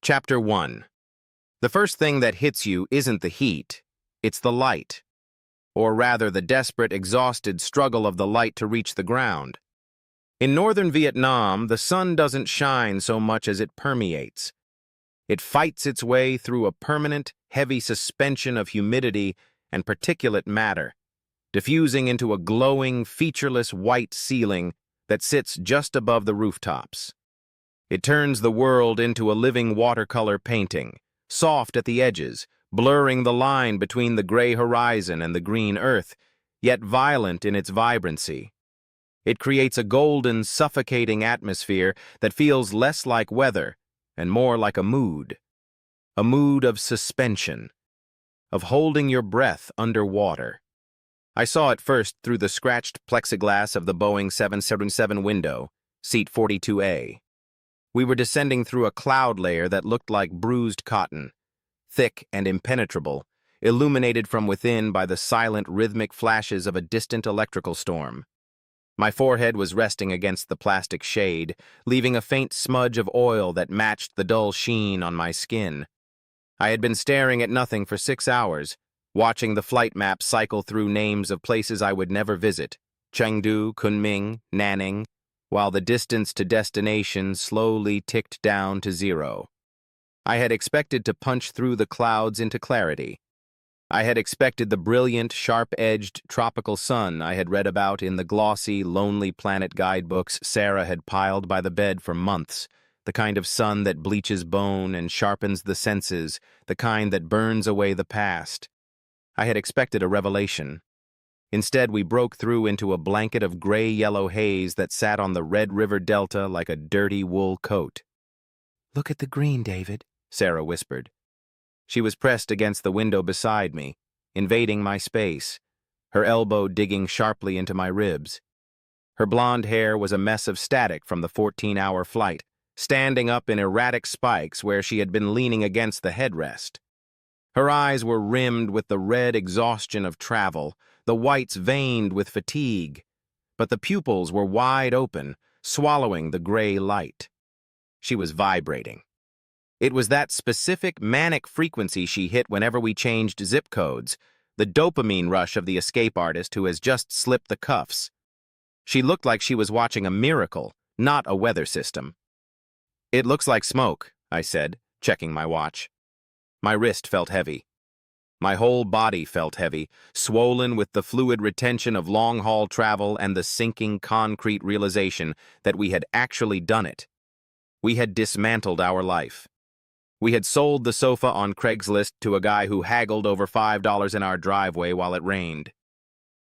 Chapter 1. The first thing that hits you isn't the heat, it's the light. Or rather, the desperate, exhausted struggle of the light to reach the ground. In northern Vietnam, the sun doesn't shine so much as it permeates. It fights its way through a permanent, heavy suspension of humidity and particulate matter, diffusing into a glowing, featureless white ceiling that sits just above the rooftops. It turns the world into a living watercolor painting, soft at the edges, blurring the line between the gray horizon and the green earth, yet violent in its vibrancy. It creates a golden, suffocating atmosphere that feels less like weather and more like a mood of suspension, of holding your breath underwater. I saw it first through the scratched plexiglass of the Boeing 777 window, seat 42A. We were descending through a cloud layer that looked like bruised cotton, thick and impenetrable, illuminated from within by the silent, rhythmic flashes of a distant electrical storm. My forehead was resting against the plastic shade, leaving a faint smudge of oil that matched the dull sheen on my skin. I had been staring at nothing for 6 hours, watching the flight map cycle through names of places I would never visit, Chengdu, Kunming, Nanning, while the distance to destination slowly ticked down to 0. I had expected to punch through the clouds into clarity. I had expected the brilliant, sharp-edged tropical sun I had read about in the glossy, Lonely Planet guidebooks Sarah had piled by the bed for months, the kind of sun that bleaches bone and sharpens the senses, the kind that burns away the past. I had expected a revelation. Instead, we broke through into a blanket of gray-yellow haze that sat on the Red River Delta like a dirty wool coat. "Look at the green, David," Sarah whispered. She was pressed against the window beside me, invading my space, her elbow digging sharply into my ribs. Her blonde hair was a mess of static from the 14-hour flight, standing up in erratic spikes where she had been leaning against the headrest. Her eyes were rimmed with the red exhaustion of travel, the whites veined with fatigue, but the pupils were wide open, swallowing the gray light. She was vibrating. It was that specific manic frequency she hit whenever we changed zip codes, the dopamine rush of the escape artist who has just slipped the cuffs. She looked like she was watching a miracle, not a weather system. "It looks like smoke," I said, checking my watch. My wrist felt heavy. My whole body felt heavy, swollen with the fluid retention of long-haul travel and the sinking concrete realization that we had actually done it. We had dismantled our life. We had sold the sofa on Craigslist to a guy who haggled over $5 in our driveway while it rained.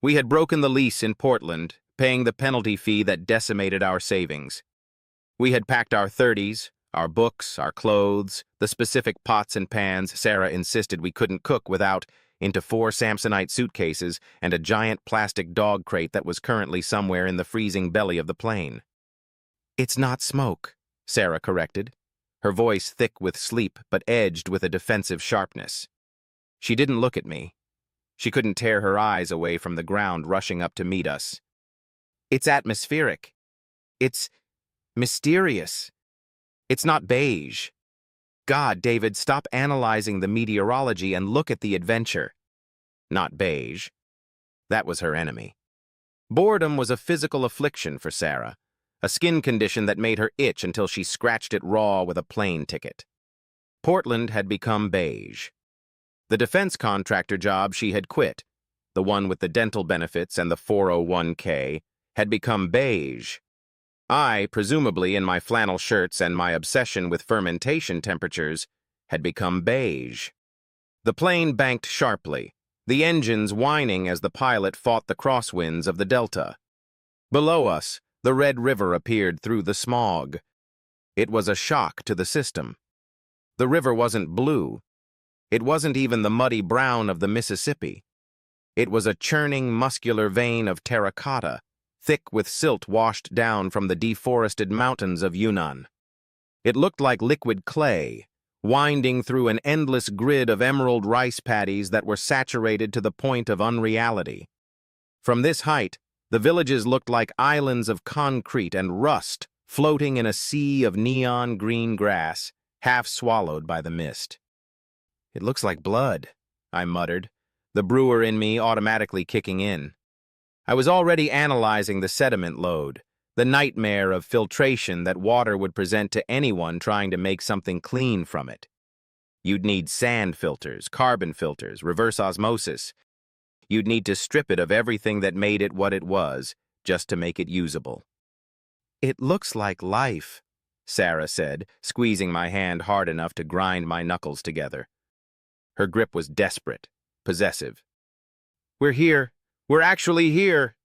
We had broken the lease in Portland, paying the penalty fee that decimated our savings. We had packed our 30s, our books, our clothes, the specific pots and pans Sarah insisted we couldn't cook without, into 4 Samsonite suitcases and a giant plastic dog crate that was currently somewhere in the freezing belly of the plane. "It's not smoke," Sarah corrected, her voice thick with sleep but edged with a defensive sharpness. She didn't look at me. She couldn't tear her eyes away from the ground rushing up to meet us. "It's atmospheric. It's mysterious. It's not beige. God, David, stop analyzing the meteorology and look at the adventure." Not beige. That was her enemy. Boredom was a physical affliction for Sarah, a skin condition that made her itch until she scratched it raw with a plane ticket. Portland had become beige. The defense contractor job she had quit, the one with the dental benefits and the 401k, had become beige. I, presumably in my flannel shirts and my obsession with fermentation temperatures, had become beige. The plane banked sharply, the engines whining as the pilot fought the crosswinds of the Delta. Below us, the Red River appeared through the smog. It was a shock to the system. The river wasn't blue. It wasn't even the muddy brown of the Mississippi. It was a churning, muscular vein of terracotta, thick with silt washed down from the deforested mountains of Yunnan. It looked like liquid clay, winding through an endless grid of emerald rice paddies that were saturated to the point of unreality. From this height, the villages looked like islands of concrete and rust floating in a sea of neon green grass, half swallowed by the mist. "It looks like blood," I muttered, the brewer in me automatically kicking in. I was already analyzing the sediment load, the nightmare of filtration that water would present to anyone trying to make something clean from it. You'd need sand filters, carbon filters, reverse osmosis. You'd need to strip it of everything that made it what it was, just to make it usable. "It looks like life," Sarah said, squeezing my hand hard enough to grind my knuckles together. Her grip was desperate, possessive. "We're here. We're actually here."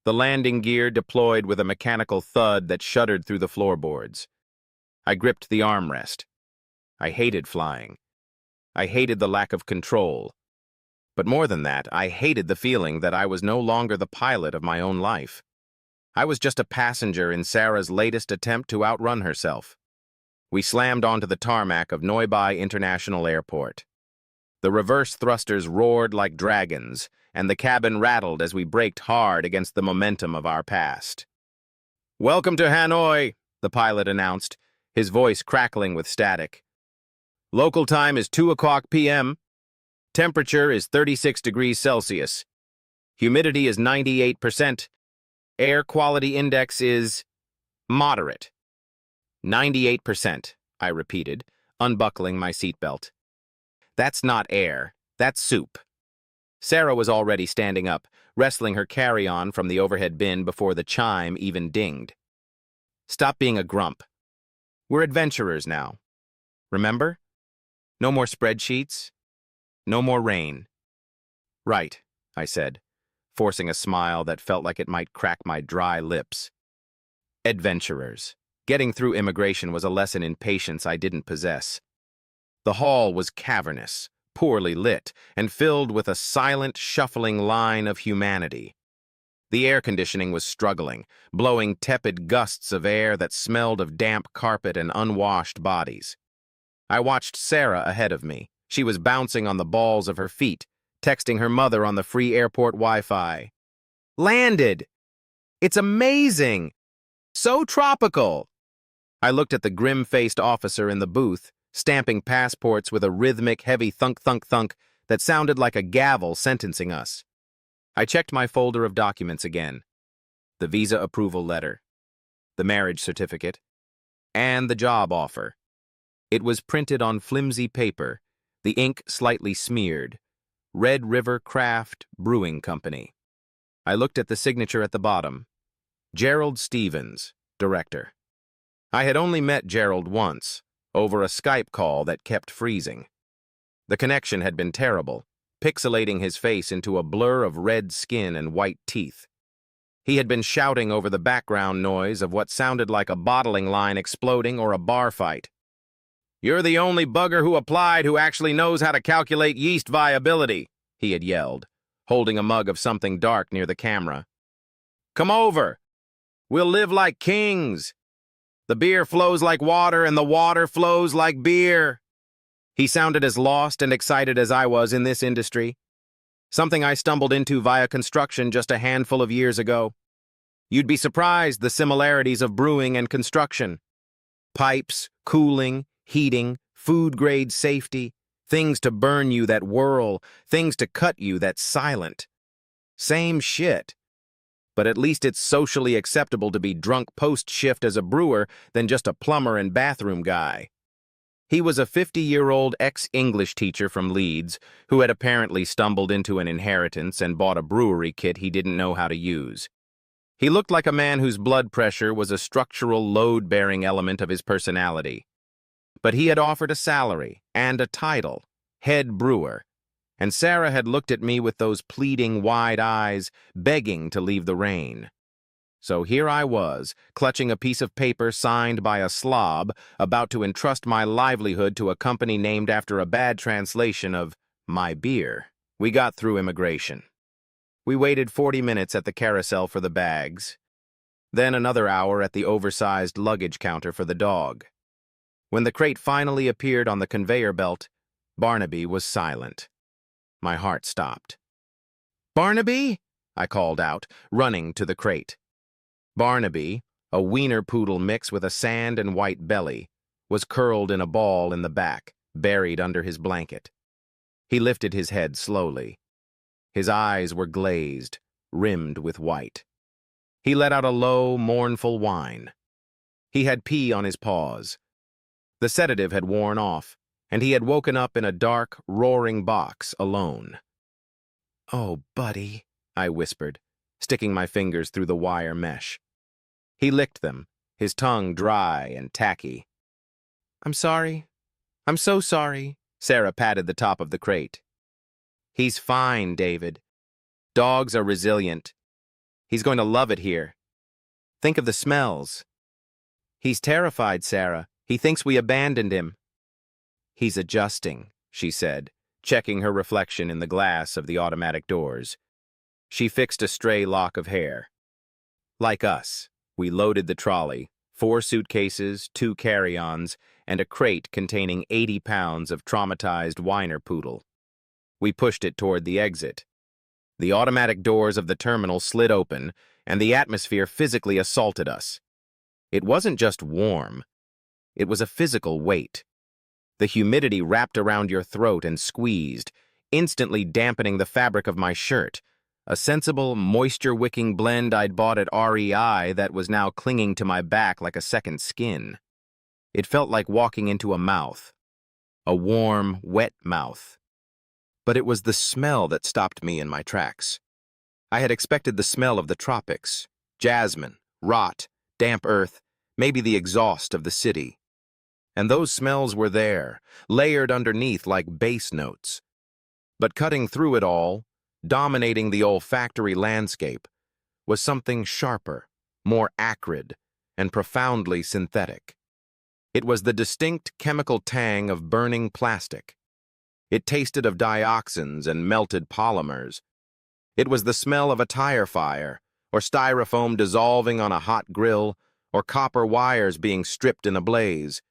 The landing gear deployed with a mechanical thud that shuddered through the floorboards. I gripped the armrest. I hated flying. I hated the lack of control. But more than that, I hated the feeling that I was no longer the pilot of my own life. I was just a passenger in Sarah's latest attempt to outrun herself. We slammed onto the tarmac of Hanoi International Airport. The reverse thrusters roared like dragons, and the cabin rattled as we braked hard against the momentum of our past. "Welcome to Hanoi," the pilot announced, his voice crackling with static. "Local time is 2:00 p.m. Temperature is 36 degrees Celsius. Humidity is 98%. Air quality index is moderate." 98%, I repeated, unbuckling my seatbelt. "That's not air. That's soup." Sarah was already standing up, wrestling her carry-on from the overhead bin before the chime even dinged. "Stop being a grump. We're adventurers now. Remember? No more spreadsheets. No more rain." "Right," I said, forcing a smile that felt like it might crack my dry lips. Adventurers. Getting through immigration was a lesson in patience I didn't possess. The hall was cavernous, poorly lit, and filled with a silent, shuffling line of humanity. The air conditioning was struggling, blowing tepid gusts of air that smelled of damp carpet and unwashed bodies. I watched Sarah ahead of me. She was bouncing on the balls of her feet, texting her mother on the free airport Wi-Fi. "Landed! It's amazing! So tropical!" I looked at the grim-faced officer in the booth, stamping passports with a rhythmic, heavy thunk-thunk-thunk that sounded like a gavel sentencing us. I checked my folder of documents again. The visa approval letter, the marriage certificate, and the job offer. It was printed on flimsy paper, the ink slightly smeared. Red River Craft Brewing Company. I looked at the signature at the bottom. Gerald Stevens, Director. I had only met Gerald once, over a Skype call that kept freezing. The connection had been terrible, pixelating his face into a blur of red skin and white teeth. He had been shouting over the background noise of what sounded like a bottling line exploding or a bar fight. "You're the only bugger who applied who actually knows how to calculate yeast viability," he had yelled, holding a mug of something dark near the camera. "Come over. We'll live like kings. The beer flows like water, and the water flows like beer." He sounded as lost and excited as I was in this industry, something I stumbled into via construction just a handful of years ago. You'd be surprised the similarities of brewing and construction. Pipes, cooling, heating, food-grade safety, things to burn you that whirl, things to cut you that's silent. Same shit. But at least it's socially acceptable to be drunk post-shift as a brewer than just a plumber and bathroom guy. He was a 50-year-old ex-English teacher from Leeds who had apparently stumbled into an inheritance and bought a brewery kit he didn't know how to use. He looked like a man whose blood pressure was a structural load-bearing element of his personality. But he had offered a salary and a title, head brewer, and Sarah had looked at me with those pleading wide eyes, begging to leave the rain. So here I was, clutching a piece of paper signed by a slob, about to entrust my livelihood to a company named after a bad translation of my beer. We got through immigration. We waited 40 minutes at the carousel for the bags, then another hour at the oversized luggage counter for the dog. When the crate finally appeared on the conveyor belt, Barnaby was silent. My heart stopped. "Barnaby?" I called out, running to the crate. Barnaby, a wiener poodle mix with a sand and white belly, was curled in a ball in the back, buried under his blanket. He lifted his head slowly. His eyes were glazed, rimmed with white. He let out a low, mournful whine. He had pee on his paws. The sedative had worn off, and he had woken up in a dark, roaring box alone. "Oh, buddy," I whispered, sticking my fingers through the wire mesh. He licked them, his tongue dry and tacky. "I'm sorry. I'm so sorry." Sarah patted the top of the crate. "He's fine, David. Dogs are resilient. He's going to love it here. Think of the smells." "He's terrified, Sarah. He thinks we abandoned him." "He's adjusting," she said, checking her reflection in the glass of the automatic doors. She fixed a stray lock of hair. Like us, we loaded the trolley, 4 suitcases, 2 carry-ons, and a crate containing 80 pounds of traumatized whiner poodle. We pushed it toward the exit. The automatic doors of the terminal slid open, and the atmosphere physically assaulted us. It wasn't just warm. It was a physical weight. The humidity wrapped around your throat and squeezed, instantly dampening the fabric of my shirt, a sensible, moisture-wicking blend I'd bought at REI that was now clinging to my back like a second skin. It felt like walking into a mouth, a warm, wet mouth. But it was the smell that stopped me in my tracks. I had expected the smell of the tropics, jasmine, rot, damp earth, maybe the exhaust of the city. And those smells were there, layered underneath like bass notes. But cutting through it all, dominating the olfactory landscape, was something sharper, more acrid, and profoundly synthetic. It was the distinct chemical tang of burning plastic. It tasted of dioxins and melted polymers. It was the smell of a tire fire, or styrofoam dissolving on a hot grill, or copper wires being stripped in a blaze.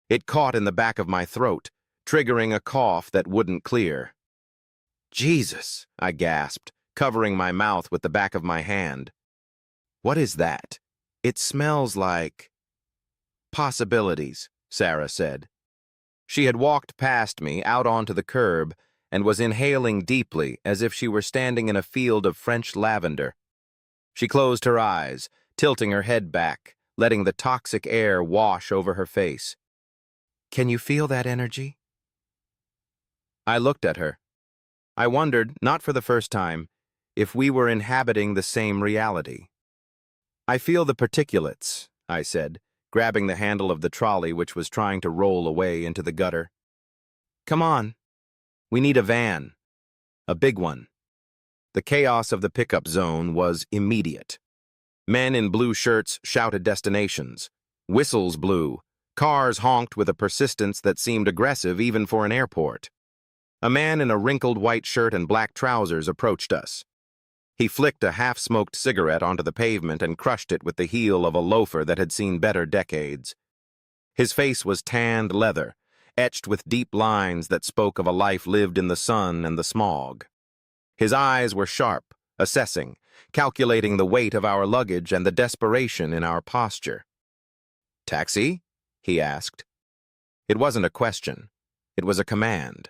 It caught in the back of my throat, triggering a cough that wouldn't clear. "Jesus," I gasped, covering my mouth with the back of my hand. "What is that?" "It smells like—" "Possibilities," Sarah said. She had walked past me out onto the curb and was inhaling deeply as if she were standing in a field of French lavender. She closed her eyes, tilting her head back, letting the toxic air wash over her face. "Can you feel that energy?" I looked at her. I wondered, not for the first time, if we were inhabiting the same reality. "I feel the particulates," I said, grabbing the handle of the trolley which was trying to roll away into the gutter. "Come on. We need a van. A big one." The chaos of the pickup zone was immediate. Men in blue shirts shouted destinations. Whistles blew. Cars honked with a persistence that seemed aggressive even for an airport. A man in a wrinkled white shirt and black trousers approached us. He flicked a half-smoked cigarette onto the pavement and crushed it with the heel of a loafer that had seen better decades. His face was tanned leather, etched with deep lines that spoke of a life lived in the sun and the smog. His eyes were sharp, assessing, calculating the weight of our luggage and the desperation in our posture. "Taxi?" he asked. It wasn't a question. It was a command.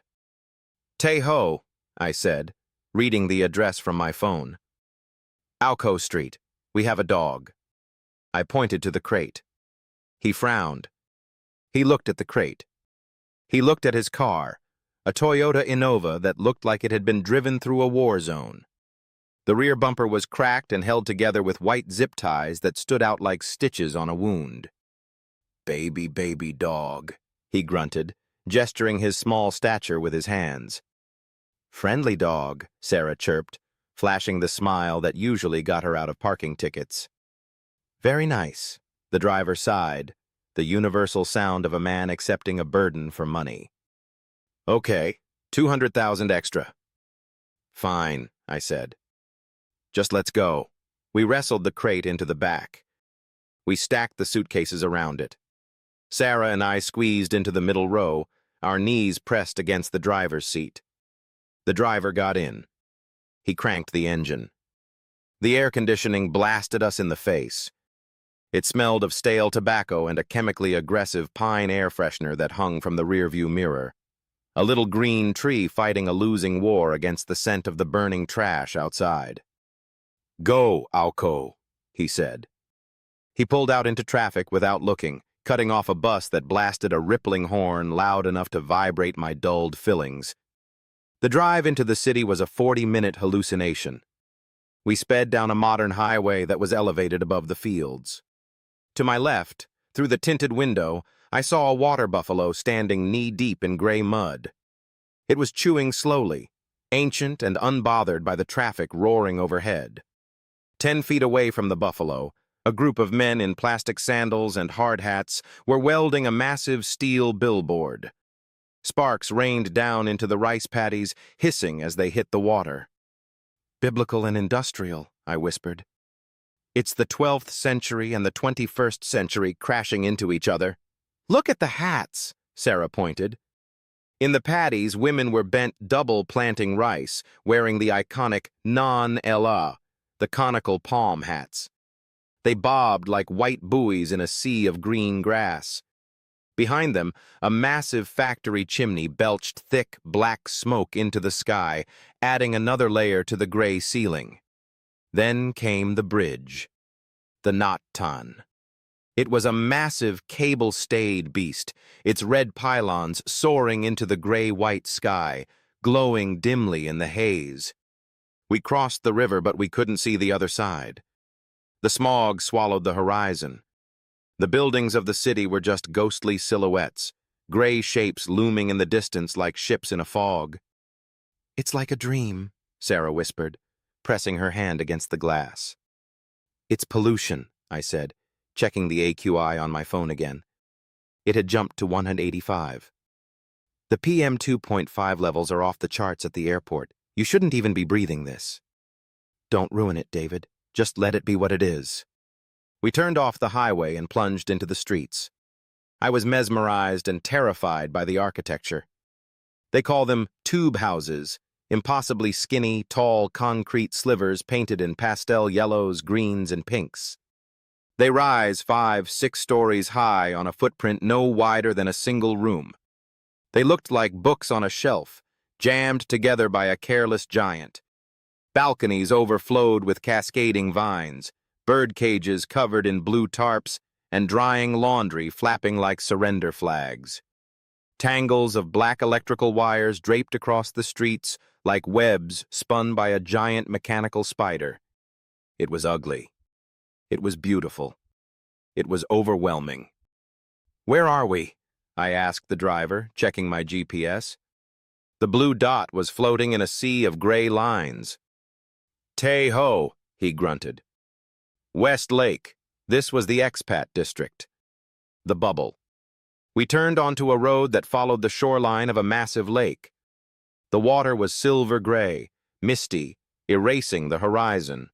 "Tay-Ho," I said, reading the address from my phone. "Alco Street. We have a dog." I pointed to the crate. He frowned. He looked at the crate. He looked at his car, a Toyota Innova that looked like it had been driven through a war zone. The rear bumper was cracked and held together with white zip ties that stood out like stitches on a wound. "Baby, baby dog," he grunted, gesturing his small stature with his hands. "Friendly dog," Sarah chirped, flashing the smile that usually got her out of parking tickets. "Very nice," the driver sighed, the universal sound of a man accepting a burden for money. "Okay, 200,000 extra." "Fine," I said. "Just let's go." We wrestled the crate into the back. We stacked the suitcases around it. Sarah and I squeezed into the middle row, our knees pressed against the driver's seat. The driver got in. He cranked the engine. The air conditioning blasted us in the face. It smelled of stale tobacco and a chemically aggressive pine air freshener that hung from the rearview mirror. A little green tree fighting a losing war against the scent of the burning trash outside. "Go, Alco," he said. He pulled out into traffic without looking, cutting off a bus that blasted a rippling horn loud enough to vibrate my dulled fillings. The drive into the city was a 40-minute hallucination. We sped down a modern highway that was elevated above the fields. To my left, through the tinted window, I saw a water buffalo standing knee-deep in gray mud. It was chewing slowly, ancient and unbothered by the traffic roaring overhead. 10 feet away from the buffalo, a group of men in plastic sandals and hard hats were welding a massive steel billboard. Sparks rained down into the rice paddies, hissing as they hit the water. "Biblical and industrial," I whispered. "It's the 12th century and the 21st century crashing into each other." "Look at the hats," Sarah pointed. In the paddies, women were bent double planting rice, wearing the iconic non-Ella, the conical palm hats. They bobbed like white buoys in a sea of green grass. Behind them, a massive factory chimney belched thick, black smoke into the sky, adding another layer to the gray ceiling. Then came the bridge, the knot-ton. It was a massive, cable-stayed beast, its red pylons soaring into the gray-white sky, glowing dimly in the haze. We crossed the river, but we couldn't see the other side. The smog swallowed the horizon. The buildings of the city were just ghostly silhouettes, gray shapes looming in the distance like ships in a fog. "It's like a dream," Sarah whispered, pressing her hand against the glass. "It's pollution," I said, checking the AQI on my phone again. It had jumped to 185. "The PM 2.5 levels are off the charts at the airport. You shouldn't even be breathing this." "Don't ruin it, David. Just let it be what it is." We turned off the highway and plunged into the streets. I was mesmerized and terrified by the architecture. They call them tube houses, impossibly skinny, tall concrete slivers painted in pastel yellows, greens, and pinks. They rise 5-6 stories high on a footprint no wider than a single room. They looked like books on a shelf, jammed together by a careless giant. Balconies overflowed with cascading vines, bird cages covered in blue tarps, and drying laundry flapping like surrender flags. Tangles of black electrical wires draped across the streets like webs spun by a giant mechanical spider. It was ugly. It was beautiful. It was overwhelming. "Where are we?" I asked the driver, checking my GPS. The blue dot was floating in a sea of gray lines. "Tay-ho," he grunted. "West Lake. This was the Expat district." The bubble. We turned onto a road that followed the shoreline of a massive lake. The water was silver gray, misty, erasing the horizon.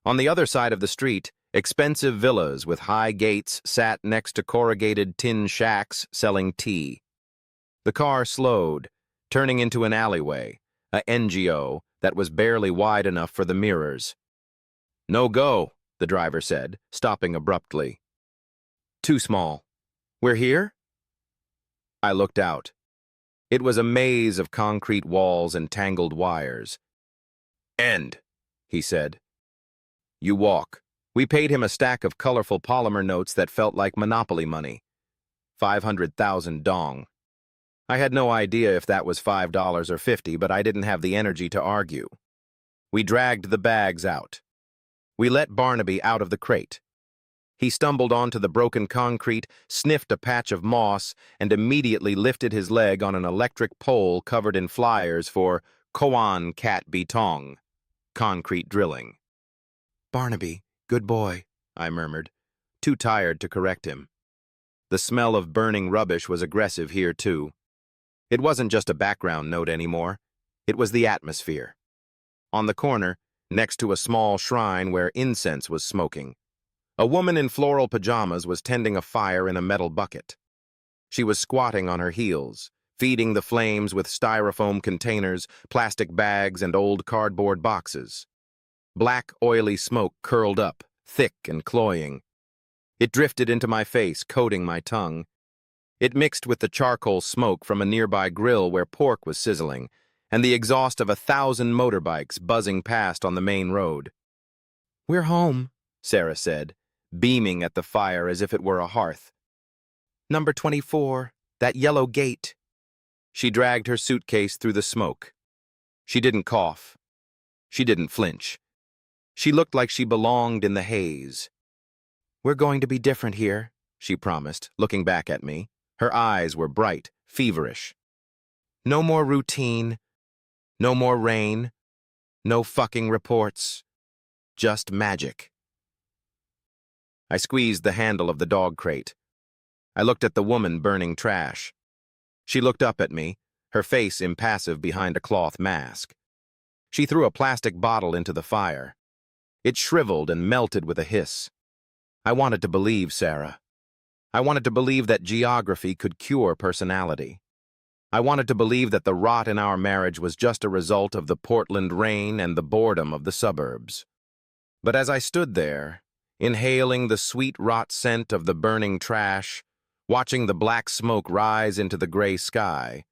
On the other side of the street, expensive villas with high gates sat next to corrugated tin shacks selling tea. The car slowed, turning into an alleyway, a NGO that was barely wide enough for the mirrors. "No go," the driver said, stopping abruptly. "Too small. We're here?" I looked out. It was a maze of concrete walls and tangled wires. "End," he said. "You walk." We paid him a stack of colorful polymer notes that felt like Monopoly money. 500,000 dong. I had no idea if that was $5 or 50, but I didn't have the energy to argue. We dragged the bags out. We let Barnaby out of the crate. He stumbled onto the broken concrete, sniffed a patch of moss, and immediately lifted his leg on an electric pole covered in flyers for Koan Kat Bitong, concrete drilling. "Barnaby, good boy," I murmured, too tired to correct him. The smell of burning rubbish was aggressive here, too. It wasn't just a background note anymore. It was the atmosphere. On the corner, next to a small shrine where incense was smoking, a woman in floral pajamas was tending a fire in a metal bucket. She was squatting on her heels, feeding the flames with styrofoam containers, plastic bags, and old cardboard boxes. Black, oily smoke curled up, thick and cloying. It drifted into my face, coating my tongue. It mixed with the charcoal smoke from a nearby grill where pork was sizzling, and the exhaust of 1,000 motorbikes buzzing past on the main road. "We're home," Sarah said, beaming at the fire as if it were a hearth. "Number 24, that yellow gate." She dragged her suitcase through the smoke. She didn't cough. She didn't flinch. She looked like she belonged in the haze. "We're going to be different here," she promised, looking back at me. Her eyes were bright, feverish. "No more routine. No more rain. No fucking reports. Just magic." I squeezed the handle of the dog crate. I looked at the woman burning trash. She looked up at me, her face impassive behind a cloth mask. She threw a plastic bottle into the fire. It shriveled and melted with a hiss. I wanted to believe Sarah. I wanted to believe that geography could cure personality. I wanted to believe that the rot in our marriage was just a result of the Portland rain and the boredom of the suburbs. But as I stood there, inhaling the sweet rot scent of the burning trash, watching the black smoke rise into the gray sky,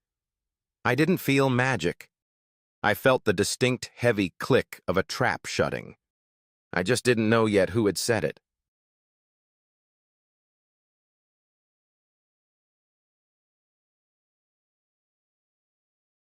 I didn't feel magic. I felt the distinct, heavy click of a trap shutting. I just didn't know yet who had said it.